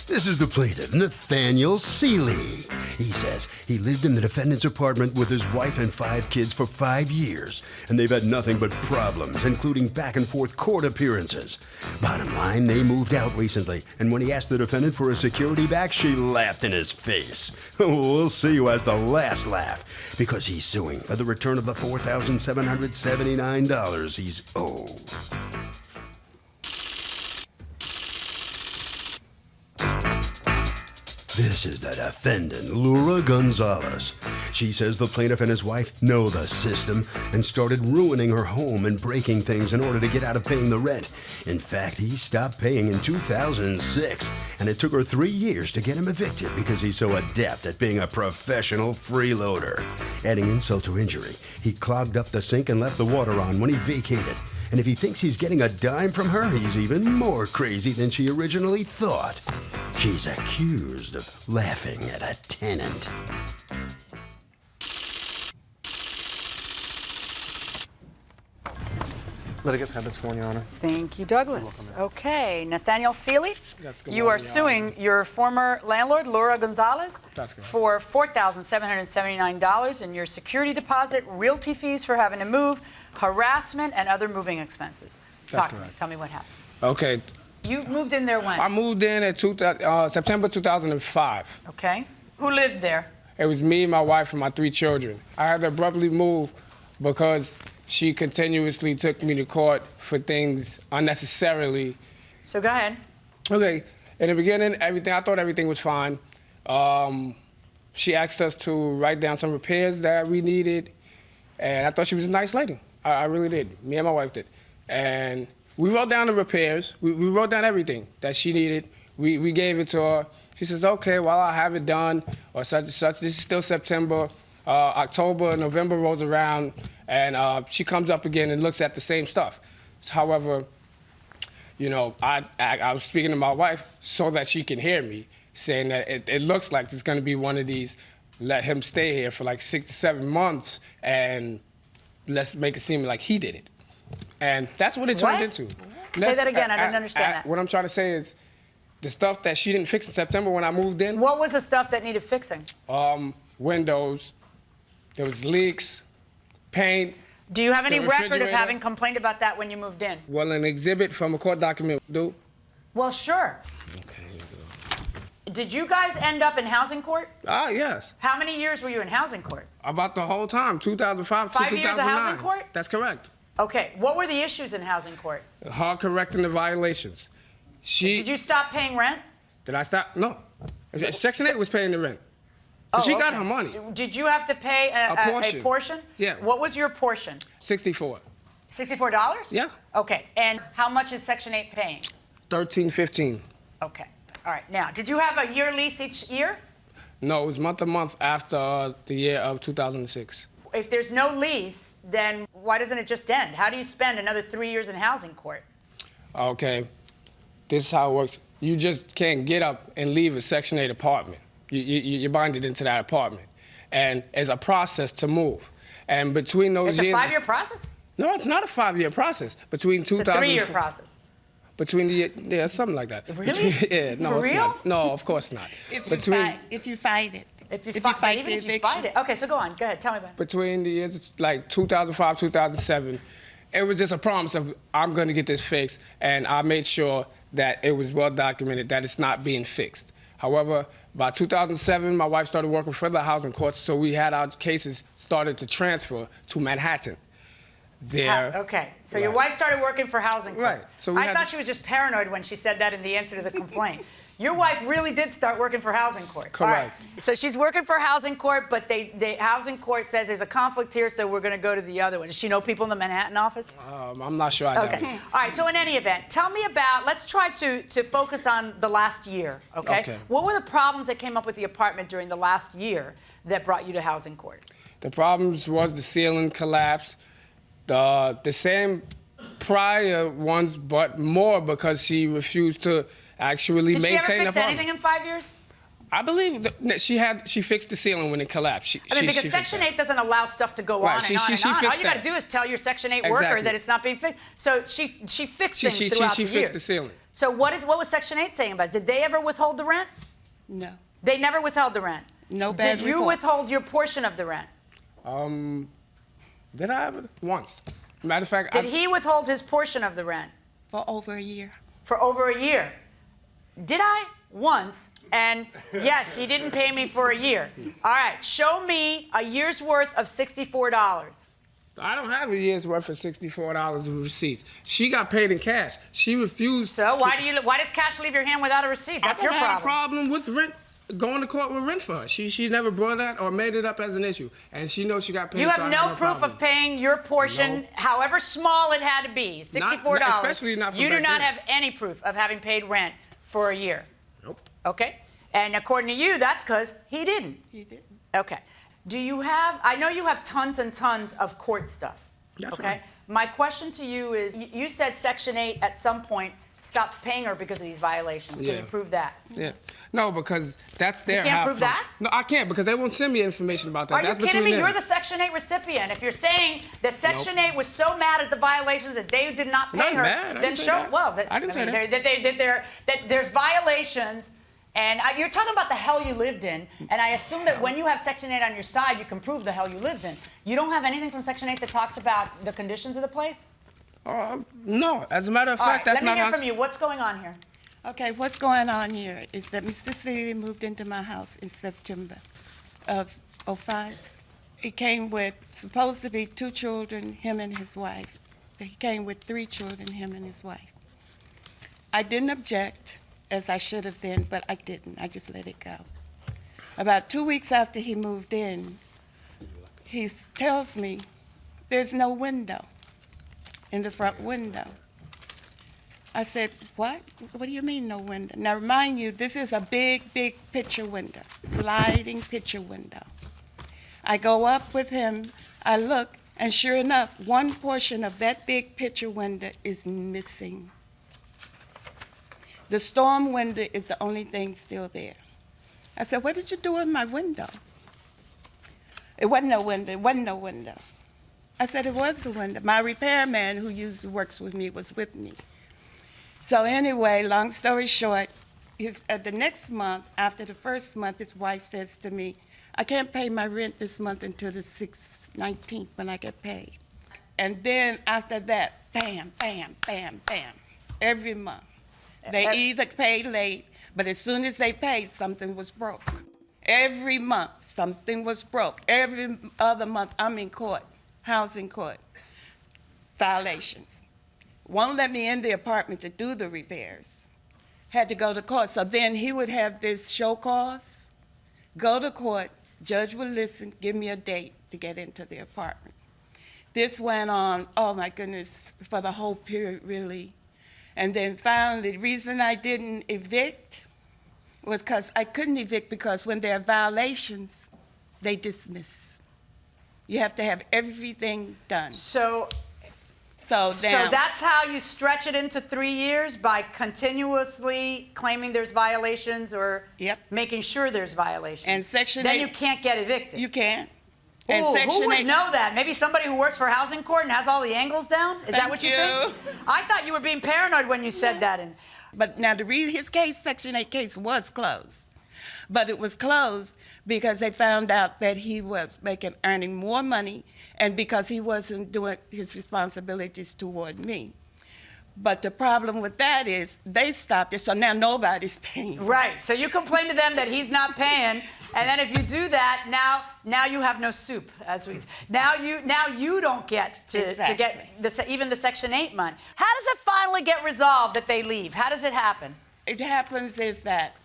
This is the plaintiff, Nathaniel Seeley. He says he lived in the defendant's apartment with his wife and 5 kids for 5 years, and they've had nothing but problems, including back and forth court appearances. Bottom line, they moved out recently, and when he asked the defendant for a security back, she laughed in his face. We'll see who has the last laugh, because he's suing for the return of the $4,779 he's owed. This is the defendant, Laura Gonzalez. She says the plaintiff and his wife know the system and started ruining her home and breaking things in order to get out of paying the rent. In fact, he stopped paying in 2006, and it took her 3 years to get him evicted because he's so adept at being a professional freeloader. Adding insult to injury, he clogged up the sink and left the water on when he vacated. And if he thinks he's getting a dime from her, he's even more crazy than she originally thought. She's accused of laughing at a tenant. Litigants have been sworn, Your Honor. Thank you, Douglas. Okay, Nathaniel Seeley, Yes, good you are morning, Your suing your former landlord, Laura Gonzalez, That's correct. for $4,779 in your security deposit, realty fees for having to move, harassment, and other moving expenses. That's Talk to me. correct. Tell me what happened. Okay. You moved in there when? I moved in at September 2005. Okay. Who lived there? It was me, my wife, and my 3 children. I had to abruptly move because she continuously took me to court for things unnecessarily. So go ahead. Okay. In the beginning, I thought everything was fine. She asked us to write down some repairs that we needed, and I thought she was a nice lady. I really did. Me and my wife did. And we wrote down the repairs. We wrote down everything that she needed. We gave it to her. She says, okay, well, I'll have it done, or such and such. This is still September. October, November rolls around, and she comes up again and looks at the same stuff. However, you know, I was speaking to my wife so that she can hear me, saying that it looks like it's going to be one of these, let him stay here for like 6 to 7 months, and let's make it seem like he did it. And that's what it turned into. Say that again. I didn't understand that. What I'm trying to say is the stuff that she didn't fix in September when I moved in. What was the stuff that needed fixing? Windows. There was leaks, paint. Do you have any the record of refrigerator. having complained about that when you moved in? Well, an exhibit from a court document, do. Well, sure. Okay, here you go. Did you guys end up in housing court? Yes. How many years were you in housing court? About the whole time, 2005 to 5 2009. years of housing court? That's correct. Okay. What were the issues in housing court? Her correcting the violations. Did you stop paying rent? Did I stop? No. Section 8 was paying the rent. So she got her money. So did you have to pay a portion? Yeah. What was your portion? 64. $64? Yeah. Okay. And how much is Section 8 paying? 13, 15. Okay. All right. Now, did you have a year lease each year? No, it was month to month after the year of 2006. If there's no lease, then why doesn't it just end? How do you spend another 3 years in housing court? Okay. This is how it works. You just can't get up and leave a Section 8 apartment. You're binded into that apartment. And it's a process to move. And between those It's years... a 5-year process? No, it's not a 5-year process. Between 2000... It's a 3-year process. Between the... Yeah, something like that. Really? Yeah, no, For it's real? not. No, of course not. If you fight it. If you fight the it. Okay, so go on. Go ahead. Tell me about it. Between the years, like 2005, 2007, it was just a promise of, I'm going to get this fixed, and I made sure that it was well documented that it's not being fixed. However, by 2007, my wife started working for the housing courts, so we had our cases started to transfer to Manhattan. There. Okay, so Right. your wife started working for housing court. Right. So we I had thought to- she was just paranoid when she said that in the answer to the complaint. Your wife really did start working for housing court. Correct. All right. So she's working for housing court, but housing court says there's a conflict here, so we're going to go to the other one. Does she know people in the Manhattan office? I'm not sure I know. Okay. All right. So in any event, tell me about. Let's try to focus on the last year. Okay. Okay. What were the problems that came up with the apartment during the last year that brought you to housing court? The problems was the ceiling collapse, the same prior ones, but more because she refused to actually Did she maintain ever the fix apartment. anything in 5 years? I believe that she fixed the ceiling when it collapsed. Because Section 8 doesn't allow stuff to go on and on and on. Fixed All you got to that. do is tell your Section 8 worker Exactly. that it's not being fixed. So she fixed things throughout the year. fixed the ceiling. So what was Section 8 saying about it? Did they ever withhold the rent? No. They never withheld the rent? No bad Did you reports. withhold your portion of the rent? Did I ever? Once. Matter of fact, Did he withhold his portion of the rent? For over a year. For over a year. Did I? Once. And yes, he didn't pay me for a year. All right, show me a year's worth of $64. I don't have a year's worth of $64 of receipts. She got paid in cash. She refused. So why does cash leave your hand without a receipt? That's your I had a problem. problem with rent, going to court with rent for her. She never brought that or made it up as an issue. And she knows she got paid. You so have I no had proof problem. of paying your portion, however small it had to be, $64. Especially not from You do back not then. have any proof of having paid rent for a year. Nope. Okay? And according to you, that's because he didn't. He didn't. Okay. Do you have, I know you have tons and tons of court stuff. That's okay? right. My question to you is, you said Section 8 at some point stopped paying her because of these violations. Can you prove that? Yeah. No, because that's their You can't half prove function. that? No, I can't because they won't send me information about that. Are you That's kidding me? between them. You're the Section 8 recipient. If you're saying that Section 8 was so mad at the violations that they did not pay Not her, mad. I then didn't say show, that. well, I didn't say that. that there's violations. And you're talking about the hell you lived in, and I assume that when you have Section 8 on your side, you can prove the hell you lived in. You don't have anything from Section 8 that talks about the conditions of the place? No. As a matter of fact, that's let me not hear how... from you. What's going on here? Okay, what's going on here is that Mr. Seeley moved into my house in September of '05. He came with, supposed to be 2 children, him and his wife. He came with 3 children, him and his wife. I didn't object, as I should have then, but I didn't. I just let it go. About 2 weeks after he moved in, he tells me there's no window in the front window. I said, what? What do you mean no window? Now remind you, this is a big, big picture window, sliding picture window. I go up with him, I look, and sure enough, one portion of that big picture window is missing. The storm window is the only thing still there. I said, what did you do with my window? It wasn't no window, it wasn't no window. I said, it was a window. My repairman who usually works with me was with me. So anyway, long story short, the next month, after the first month, his wife says to me, I can't pay my rent this month until the 19th when I get paid. And then after that, bam, bam, bam, bam, every month. They either paid late, but as soon as they paid, something was broke. Every month, something was broke. Every other month, I'm in court, housing court, violations. Won't let me in the apartment to do the repairs. Had to go to court. So then he would have this show cause, go to court, judge would listen, give me a date to get into the apartment. This went on, oh my goodness, for the whole period, really. And then finally, the reason I didn't evict was because I couldn't evict because when there are violations, they dismiss. You have to have everything done. So that's how you stretch it into 3 years, by continuously claiming there's violations or making sure there's violations. And Section 8. Then you can't get evicted. You can't. Ooh, And Section who would 8 know that? Maybe somebody who works for housing court and has all the angles down? Is that what you think? I thought you were being paranoid when you said that. But now his case, Section 8 case, was closed. But it was closed because they found out that he was earning more money and because he wasn't doing his responsibilities toward me. But the problem with that is they stopped it, so now nobody's paying. Right. So you complain to them that he's not paying, and then if you do that, now you have no soup. Now you don't get to get even the Section 8 money. How does it finally get resolved that they leave? How does it happen? It happens is that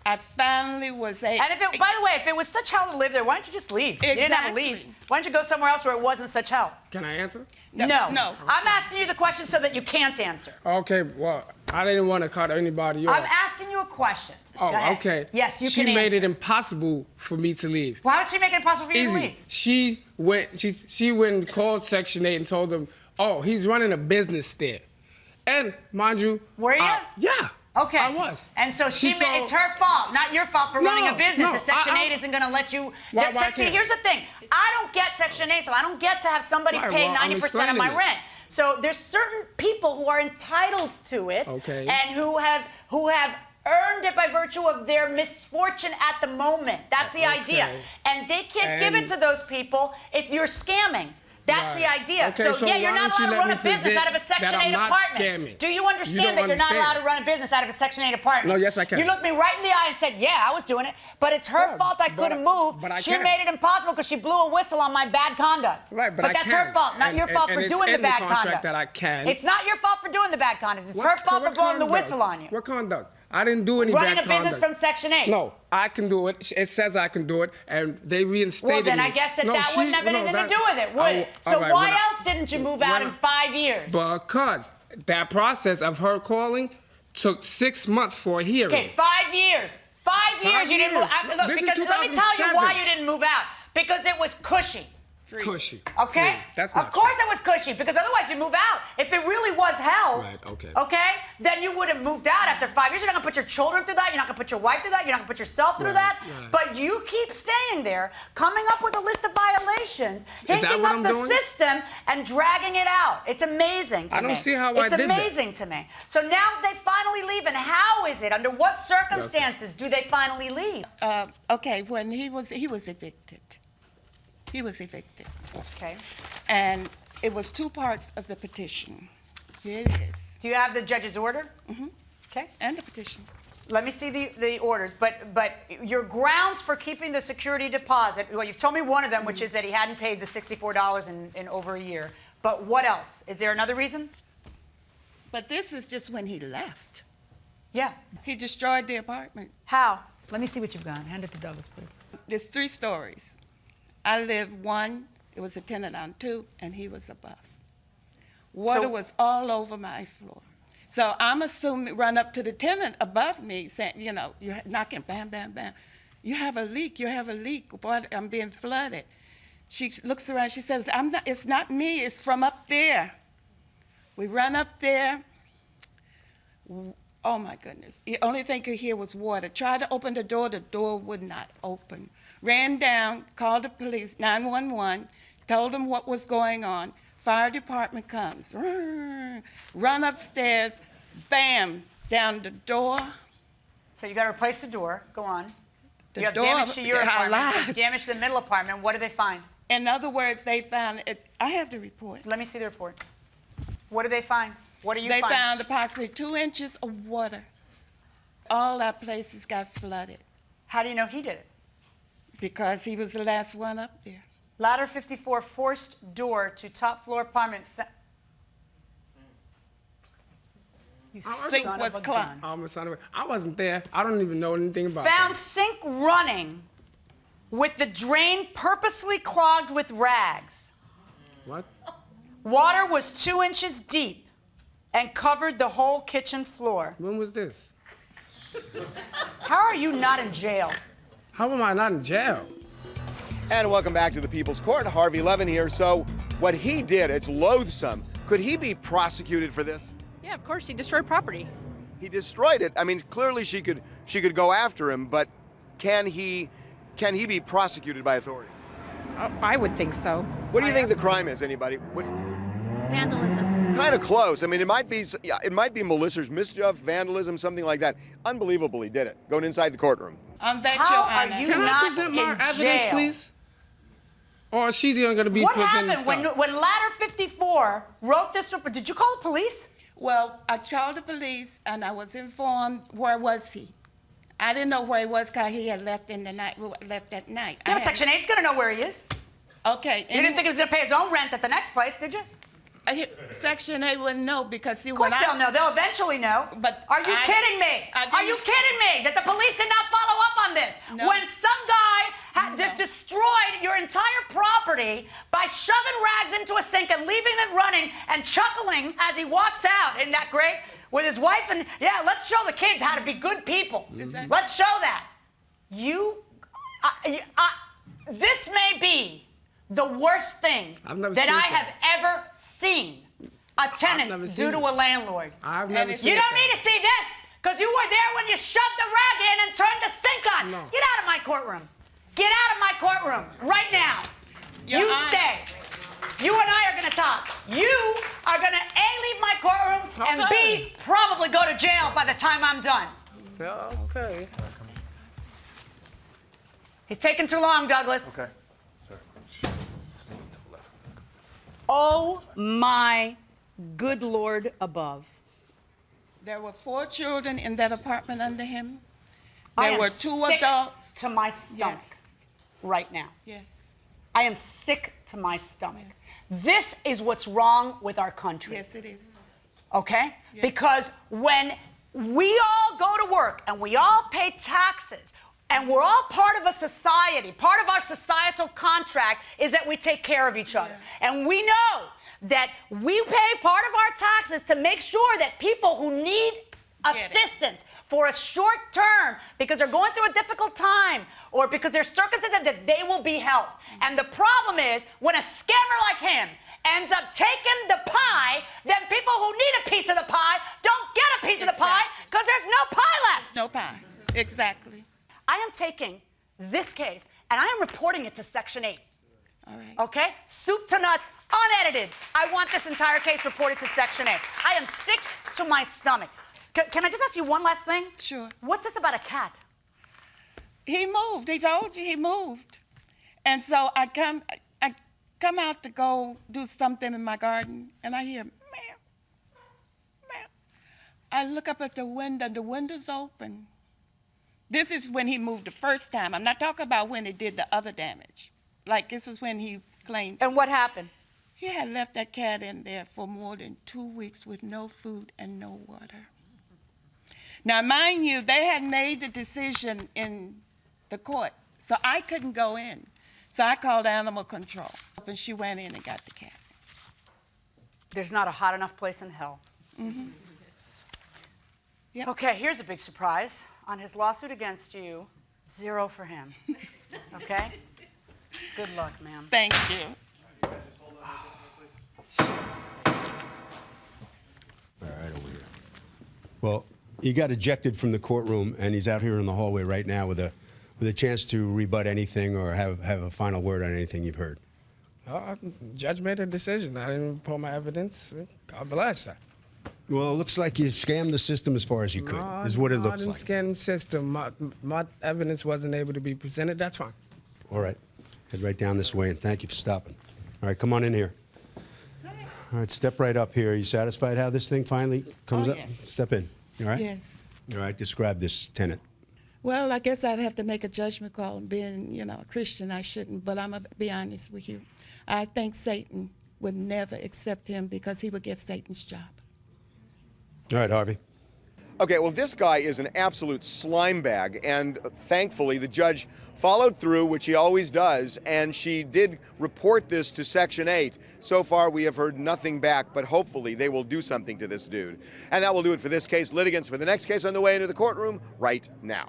I finally was able. And by the way, if it was such hell to live there, why don't you just leave? Exactly. You didn't have a lease. Why don't you go somewhere else where it wasn't such hell? Can I answer? No. No. I'm asking you the question so that you can't answer. Okay, well, I didn't want to cut anybody off. I'm asking you a question. Oh, Go ahead. okay. Yes, you she can answer. made it impossible for me to leave. Why would she make it impossible for you to leave? She went and called Section 8 and told them, oh, he's running a business there. And mind you... Were you? Yeah. Okay. I was. And so it's her fault, not your fault for running a business. No, Section 8 isn't going to let you... See, can't? here's the thing. I don't get Section 8, so I don't get to have somebody pay 90% of my rent. So there's certain people who are entitled to it, Okay. and who have earned it by virtue of their misfortune at the moment. That's the idea. And they can't give it to those people if you're scamming. That's the idea. Okay, so yeah, you're why not don't you allowed to let run me a business present out of a Section that 8 I'm not apartment. scamming. Do you You understand don't that you're not understand. allowed to run a business out of a Section 8 apartment? No, yes, I can. You looked me right in the eye and said, yeah, I was doing it, but it's her fault I couldn't move. but I she can. made it impossible because she blew a whistle on my bad conduct. Right, but that's I her can. fault, not your fault and for doing the bad contract conduct. that I can. It's not your fault for doing the bad conduct. It's her fault for blowing the whistle on you. What conduct? I didn't do any Running bad a business conduct. from Section 8. No, I can do it. It says I can do it, and they reinstated me. Well, then I guess that wouldn't have anything to do with it, would it? So why else didn't you move out in 5 years? Because that process of her calling took 6 months for a hearing. Okay, 5 years. 5 years you didn't move out. Look, This is because let me tell you 2007. why you didn't move out. Because it was cushy. Cushy. Okay? Free. That's of not course true. it was cushy, because otherwise you move out. If it really was hell, Right, okay. Okay, then you would have moved out after 5 years. You're not gonna put your children through that. You're not gonna put your wife through that. You're not gonna put yourself through that. Right. But you keep staying there, coming up with a list of violations, that hinting what up I'm the doing? system, and dragging it out. It's amazing to me. I don't see how I it's did that. amazing to me. So now they finally leave, and how is it? Under what circumstances do they finally leave? Okay, when he was evicted. He was evicted. Okay. And it was 2 parts of the petition. Here it is. Do you have the judge's order? Mm-hmm. Okay. And the petition. Let me see the orders. But your grounds for keeping the security deposit, well, you've told me one of them, which is that he hadn't paid the $64 in over a year. But what else? Is there another reason? But this is just when he left. Yeah. He destroyed the apartment. How? Let me see what you've got. Hand it to Douglas, please. There's 3 stories. I lived 1, it was a tenant on 2, and he was above. Water was all over my floor. So I'm assuming, run up to the tenant above me, saying, you know, you're knocking, bam, bam, bam. You have a leak, you have a leak. Water, I'm being flooded. She looks around, she says, it's not me, it's from up there. We run up there. Oh my goodness. The only thing I could hear was water. Tried to open the door would not open. Ran down, called the police, 911, told them what was going on. Fire department comes. Run upstairs, bam, down the door. So you got to replace the door. Go on. You have door, damage to your our apartment. lives. Damage to the middle apartment. What do they find? In other words, they found it. I have the report. Let me see the report. What do they find? What do you They find? found approximately 2 inches of water. All our places got flooded How do you know he did it? because he was the last one up there. Ladder 54 forced door to top floor apartment. You Sink son was of a clogged. gun. I wasn't there. I don't even know anything about Found that. sink running with the drain purposely clogged with rags. What? Water was 2 inches deep and covered the whole kitchen floor. When was this? How are you not in jail? How am I not in jail? And welcome back to the People's Court. Harvey Levin here. So what he did, it's loathsome. Could he be prosecuted for this? Yeah, of course. He destroyed property. He destroyed it. I mean, clearly she could go after him, but can he be prosecuted by authorities? I would think so. What do you think the crime is, anybody? Vandalism. Kind of close. I mean, it might be malicious mischief, vandalism, something like that. Unbelievable he did it, going inside the courtroom. On that, How Your are Honor. you Can I not present my in evidence, jail? please? Or is she going to be What presenting happened stuff? when Ladder 54 wrote this report? Did you call the police? Well, I called the police and I was informed where was he. I didn't know where he was because he had left in the night. Left that night. Yeah, but Section 8's going to know where he is. Okay. You didn't think he was going to pay his own rent at the next place, did you? Section 8 wouldn't know because he Of course they'll know. They'll eventually know. But are you kidding me? Are you kidding me that the police did not follow up on this? No. When some guy just destroyed your entire property by shoving rags into a sink and leaving it running and chuckling as he walks out, isn't that great? With his wife and yeah, let's show the kids how to be good people. Exactly. Let's show that. This may be the worst thing I've never that seen I that. have ever seen a tenant never do seen to it. a landlord. I've never it's- seen You it. don't need to see this because you were there when you shoved the rag in and turned the sink on. No. Get out of my courtroom. Get out of my courtroom right now. Your You Honor. stay. you and I are going to talk. You are going to A, leave my courtroom, and B, probably go to jail by the time I'm done. Yeah, okay. He's taking too long, Douglas. Okay. Oh, my good Lord above. There were 4 children in that apartment under him. I There am were 2 sick adults. to my stomach right now. Yes. I am sick to my stomach. This is what's wrong with our country. Yes, it is. Okay? Because when we all go to work and we all pay taxes and we're all part of a society, part of our societal contract is that we take care of each other. And we know that we pay part of our taxes to make sure that people who need assistance for a short term because they're going through a difficult time or because there's circumstances that they will be helped. And the problem is when a scammer like him ends up taking the pie, then people who need a piece of the pie don't get a piece of the pie because there's no pie left. No pie. Exactly. I am taking this case and I am reporting it to Section 8. All right. Okay? Soup to nuts, unedited. I want this entire case reported to Section 8. I am sick to my stomach. Can I just ask you one last thing? Sure. What's this about a cat? He moved. He told you he moved. And so I come out to go do something in my garden, and I hear, meow, meow. I look up at the window's open. This is when he moved the first time. I'm not talking about when he did the other damage. Like, this was when he claimed. And what happened? He had left that cat in there for more than 2 weeks with no food and no water. Now, mind you, they had made the decision in the court, so I couldn't go in. So I called animal control, and she went in and got the cat. There's not a hot enough place in hell. Mm-hmm. Yep. Okay, here's a big surprise. On his lawsuit against you, 0 for him. Okay? Good luck, ma'am. Thank you. All right, over here. Well, he got ejected from the courtroom, and he's out here in the hallway right now with a chance to rebut anything or have a final word on anything you've heard. Judge made a decision. I didn't pull my evidence. God bless her. Well, it looks like you scammed the system as far as you could, is what it looks I like. didn't scam the system. My evidence wasn't able to be presented. That's fine. All right. Head right down this way, and thank you for stopping. All right, come on in here. All right, step right up here. Are you satisfied how this thing finally comes up? Yes. Step in. You all right? Yes. All right, describe this tenant. Well, I guess I'd have to make a judgment call. Being, a Christian, I shouldn't, but I'm going to be honest with you. I think Satan would never accept him because he would get Satan's job. All right, Harvey. Okay, well, this guy is an absolute slime bag, and thankfully the judge followed through, which he always does, and she did report this to Section 8. So far, we have heard nothing back, but hopefully they will do something to this dude. And that will do it for this case. Litigants for the next case on the way into the courtroom right now.